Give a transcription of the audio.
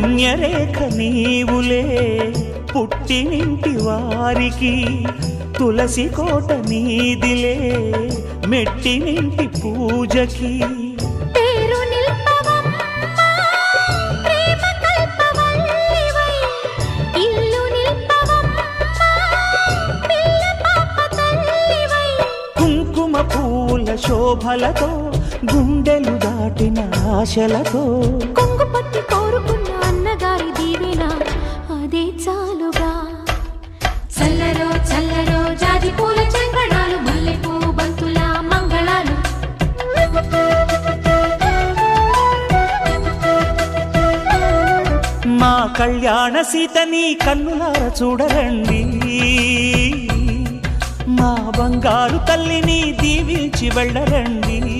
పుణ్యరేఖ నీవులే పుట్టినింటి వారికి, తులసి కోట నీదిలే మెట్టినింటి పూజకి. కుంకుమ పూల శోభలతో గుండెలు దాటిన ఆశలతో, కొంగు పట్టి కోరుకున్న అన్నగారి దీవెన అదే చాలుగా. చల్లరో చల్లరో జాజి పూల చంగడాలు, మల్లెపూ బంతుల మంగళాలు. మా కళ్యాణ సీతని కన్నులార చూడరండి, మా బంగారు తల్లిని దీవించి వెళ్ళరండి.